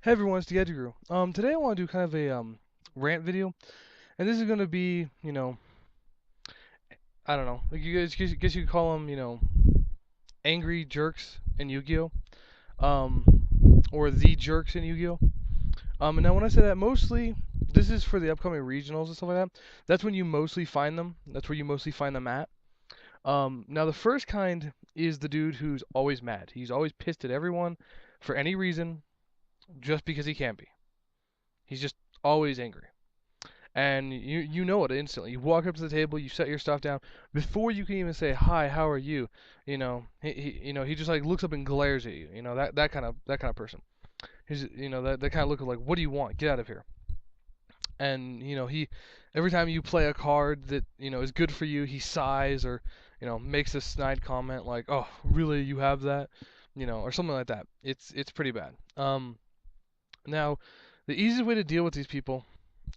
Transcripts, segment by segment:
Hey everyone, it's the yugioh. Today I want to do kind of a rant video, and this is gonna be, I don't know, like you guess you could call them, angry jerks in Yu-Gi-Oh, um, or the jerks in Yu-Gi-Oh. And now when I say that, mostly this is for the upcoming regionals and stuff like that. That's when you mostly find them. That's where you mostly find them at. Now the first kind is the dude who's always mad. He's always pissed at everyone for any reason, just because he can be. He's just always angry. And you know it instantly. You walk up to the table, you set your stuff down before you can even say hi, how are you? He just like looks up and glares at you. That kind of person. He's that kind of look of like, what do you want? Get out of here. And he every time you play a card that is good for you, he sighs or makes a snide comment like, oh really, you have that, or something like that. It's pretty bad. Now the easiest way to deal with these people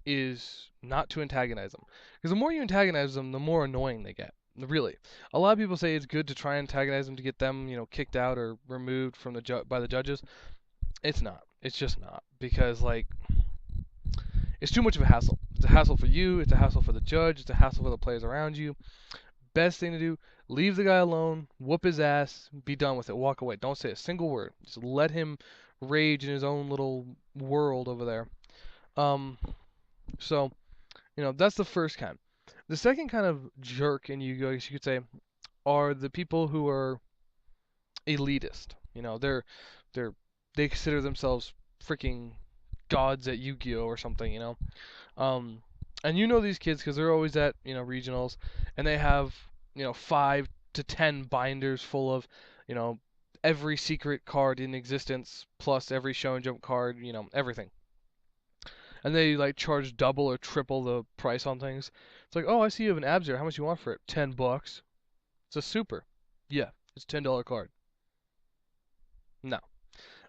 is not to antagonize them. Because the more you antagonize them, the more annoying they get. Really, a lot of people say it's good to try and antagonize them to get them, kicked out or removed from by the judges. It's not. It's just not because like it's too much of a hassle. It's a hassle for you. It's a hassle for the judge. It's a hassle for the players around you. Best thing to do: leave the guy alone, whoop his ass, be done with it, walk away. Don't say a single word. Just let him rage in his own little world over there. Um, so that's the first kind. The second kind of jerk in Yu-Gi-Oh, I guess you could say, are the people who are elitist. They're they consider themselves freaking gods at Yu-Gi-Oh or something. Um, and these kids because they're always at regionals, and they have 5 to 10 binders full of you know every secret card in existence plus every show and jump card. Everything. And they like charge double or triple the price on things. It's like, oh, I see you have an Abzir. How much you want for it? $10. It's a super. Yeah, it's $10 card. No.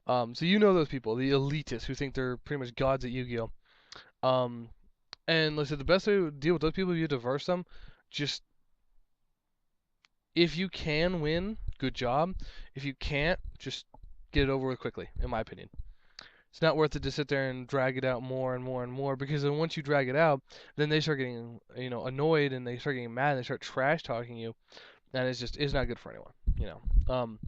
So those people, the elitists who think they're pretty much gods at Yu-Gi-Oh. And listen, the best way to deal with those people is you diverse them. Just if you can win, good job. If you can't, just get it over with quickly, in my opinion. It's not worth it to sit there and drag it out more and more and more because then once you drag it out, then they start getting annoyed and they start getting mad and they start trash talking you, and it's not good for anyone.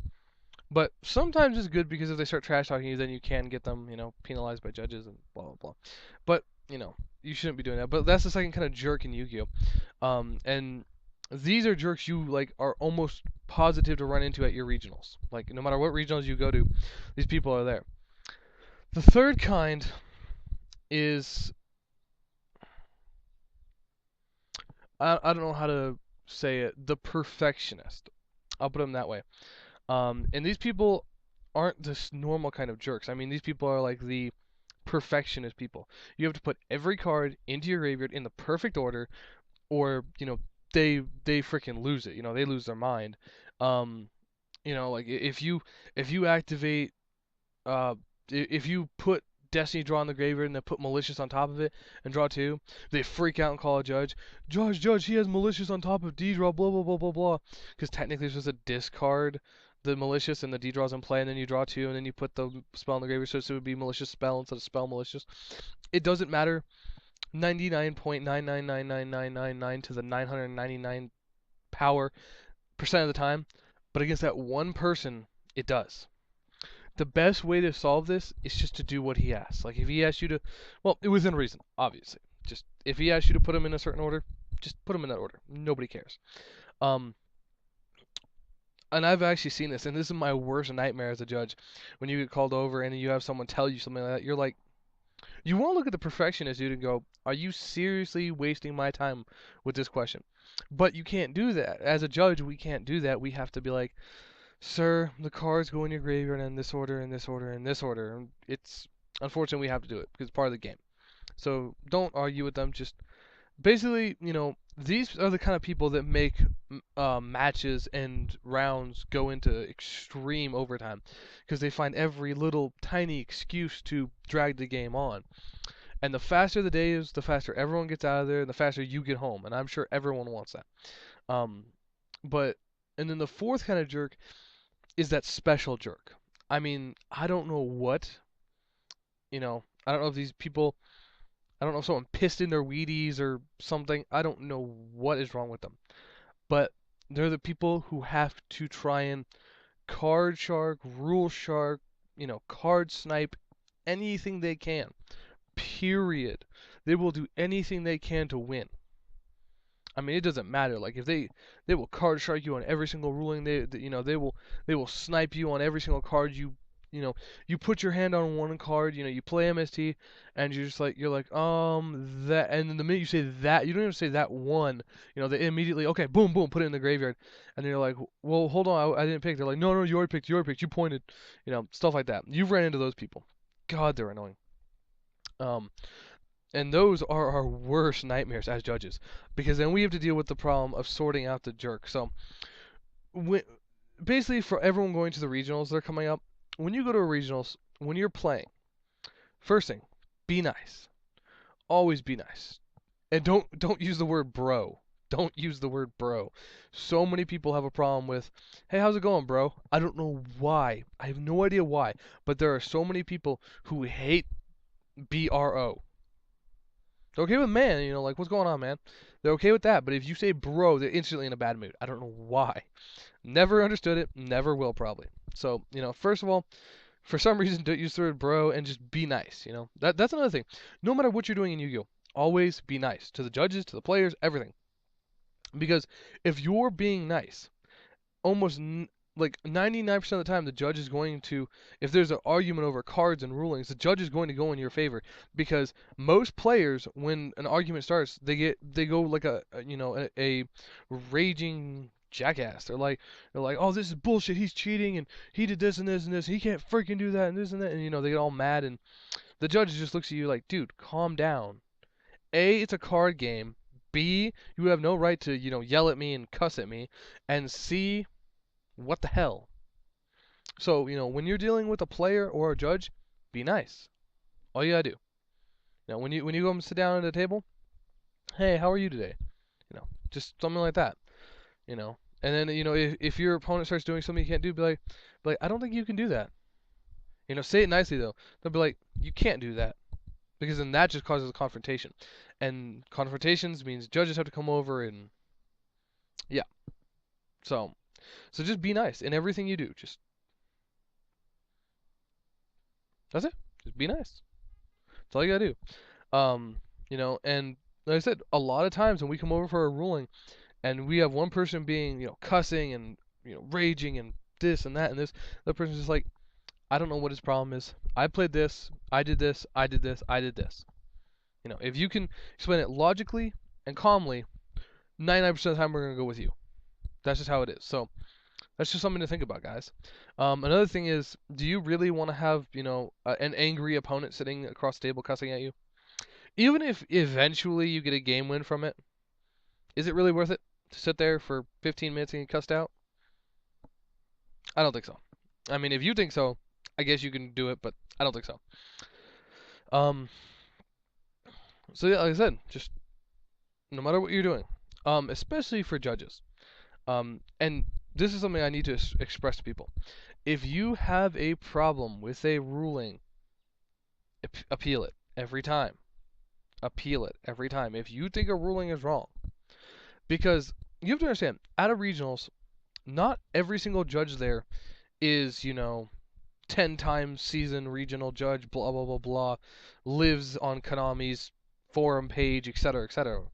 But sometimes it's good because if they start trash talking you, then you can get them penalized by judges and blah blah blah. But you shouldn't be doing that. But that's the second kind of jerk in Yu-Gi-Oh. And these are jerks you like are almost positive to run into at your regionals. Like no matter what regionals you go to, these people are there. The third kind is I don't know how to say it, the perfectionist. I'll put them that way. And these people aren't this normal kind of jerks. I mean, these people are like the perfectionist people. You have to put every card into your graveyard in the perfect order, or they freaking lose it. They lose their mind. Um, like if you activate if you put Destiny draw in the graveyard and then put Malicious on top of it and draw two, they freak out and call a judge. Judge, he has Malicious on top of D draw, blah blah blah blah blah. Because technically it's just a discard the Malicious and the D draw's in play, and then you draw two, and then you put the spell in the graveyard, so it would be Malicious spell instead of spell Malicious. It doesn't matter. 99.999999 to the 999 power percent of the time, but against that one person, it does. The best way to solve this is just to do what he asks. Like if he asks you to, well, within reason, obviously. Just if he asks you to put him in a certain order, just put him in that order. Nobody cares. Um, and I've actually seen this, and this is my worst nightmare as a judge. When you get called over and you have someone tell you something like that, you're like, you want to look at the perfectionist dude and go, are you seriously wasting my time with this question? But you can't do that. As a judge, we can't do that. We have to be like, sir, the cards go in your graveyard in this order, in this order, in this order. It's unfortunate we have to do it because it's part of the game. So don't argue with them. Just basically, these are the kind of people that make matches and rounds go into extreme overtime because they find every little tiny excuse to drag the game on. And the faster the day is, the faster everyone gets out of there, and the faster you get home. And I'm sure everyone wants that. Um, but and then the fourth kind of jerk is that special jerk. I mean, I don't know what I don't know if these people, I don't know if someone pissed in their Wheaties or something. I don't know what is wrong with them. But they're the people who have to try and card shark, rule shark, card snipe anything they can. Period. They will do anything they can to win. I mean, it doesn't matter. Like if they will card shark you on every single ruling. They will snipe you on every single card you know you put your hand on one card. You play MST and you're like that, and then the minute you say that, you don't even say that one. They immediately, okay, boom boom, put it in the graveyard, and then you're like, well, hold on, I didn't pick. They're like, no, you already picked, you pointed, stuff like that. You've ran into those people. God, they're annoying. Um, and those are our worst nightmares as judges, because then we have to deal with the problem of sorting out the jerk. So, when, basically, for everyone going to the regionals that are coming up, when you go to a regionals, when you're playing, first thing, be nice. Always be nice, and don't use the word bro. Don't use the word bro. So many people have a problem with, hey, how's it going, bro? I don't know why. I have no idea why, but there are so many people who hate bro. They're okay with man, like, what's going on, man? They're okay with that, but if you say bro, they're instantly in a bad mood. I don't know why. Never understood it, never will probably. So, first of all, for some reason, don't use the word bro and just be nice, That's another thing. No matter what you're doing in Yu-Gi-Oh, always be nice to the judges, to the players, everything. Because if you're being nice, almost like 99% of the time, the judge is going to, if there's an argument over cards and rulings, the judge is going to go in your favor, because most players, when an argument starts, they go like a raging jackass. They're like, oh, this is bullshit. He's cheating, and he did this and this and this. He can't freaking do that and this and that, and they get all mad, and the judge just looks at you like, dude, calm down. A, it's a card game. B, you have no right to yell at me and cuss at me, and C, what the hell? So, when you're dealing with a player or a judge, be nice. All you gotta do. When you go and sit down at a table, hey, how are you today? Just something like that. And then if your opponent starts doing something you can't do, be like, I don't think you can do that. Say it nicely though. They'll be like, you can't do that, because then that just causes a confrontation, and confrontations means judges have to come over, and yeah. So just be nice in everything you do. That's it. Just be nice. That's all you gotta do. And like I said, a lot of times when we come over for a ruling, and we have one person being, cussing and raging and this and that and this, the person's just like, I don't know what his problem is. I played this. I did this. I did this. I did this. If you can explain it logically and calmly, 99% of the time we're gonna go with you. That's just how it is. So that's just something to think about, guys. Another thing is, do you really want to have, an angry opponent sitting across the table cussing at you? Even if eventually you get a game win from it, is it really worth it to sit there for 15 minutes and get cussed out? I don't think so. I mean, if you think so, I guess you can do it, but I don't think so. Um, so yeah, like I said, just no matter what you're doing, especially for judges, and this is something I need to express to people. If you have a problem with a ruling, appeal it every time. Appeal it every time. If you think a ruling is wrong, because you have to understand, at a regionals, not every single judge there is, 10 times seasoned regional judge, blah, blah, blah, blah, lives on Konami's forum page, etc., etc.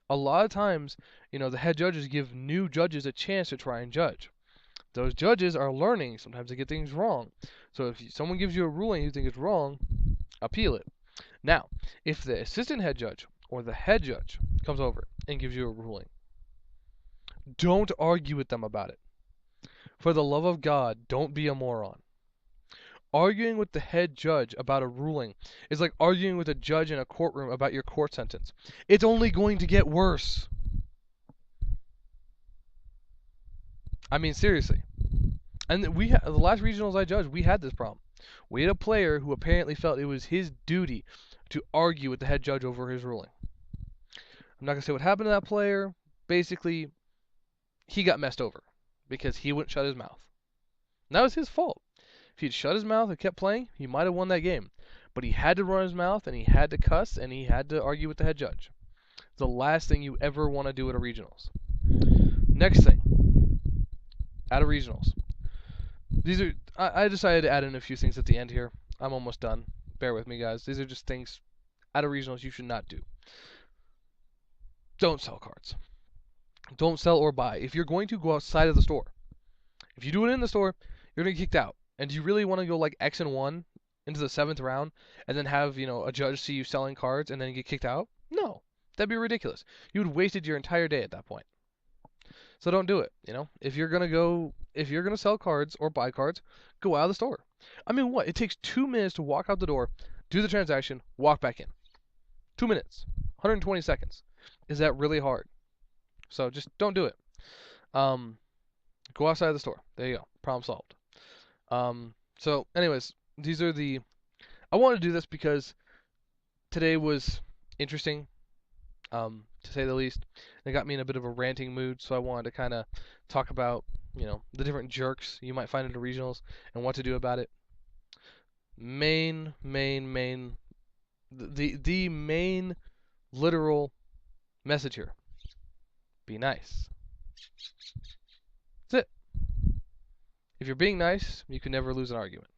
A lot of times, the head judges give new judges a chance to try and judge. Those judges are learning. Sometimes they get things wrong. So if someone gives you a ruling you think is wrong, appeal it. Now, if the assistant head judge or the head judge comes over and gives you a ruling, don't argue with them about it. For the love of God, don't be a moron. Arguing with the head judge about a ruling is like arguing with a judge in a courtroom about your court sentence. It's only going to get worse. I mean, seriously. And the last regionals I judged, we had this problem. We had a player who apparently felt it was his duty to argue with the head judge over his ruling. I'm not going to say what happened to that player. Basically, he got messed over because he wouldn't shut his mouth. And that was his fault. If he'd shut his mouth and kept playing, he might have won that game. But he had to run his mouth, and he had to cuss, and he had to argue with the head judge. It's the last thing you ever want to do at a regionals. Next thing, at a regionals. I decided to add in a few things at the end here. I'm almost done. Bear with me, guys. These are just things at a regionals you should not do. Don't sell cards. Don't sell or buy. If you're going to go outside of the store, if you do it in the store, you're going to get kicked out. And do you really want to go like X and 1 into the 7th round and then have, a judge see you selling cards and then get kicked out? No. That'd be ridiculous. You would wasted your entire day at that point. So don't do it, If you're going to sell cards or buy cards, go out of the store. I mean, what? It takes 2 minutes to walk out the door, do the transaction, walk back in. 2 minutes. 120 seconds. Is that really hard? So just don't do it. Go outside of the store. There you go. Problem solved. So anyways, these are I wanted to do this because today was interesting, to say the least. It got me in a bit of a ranting mood, so I wanted to kind of talk about, the different jerks you might find at the regionals and what to do about it. The main literal message here. Be nice. That's it. If you're being nice, you can never lose an argument.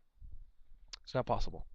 It's not possible.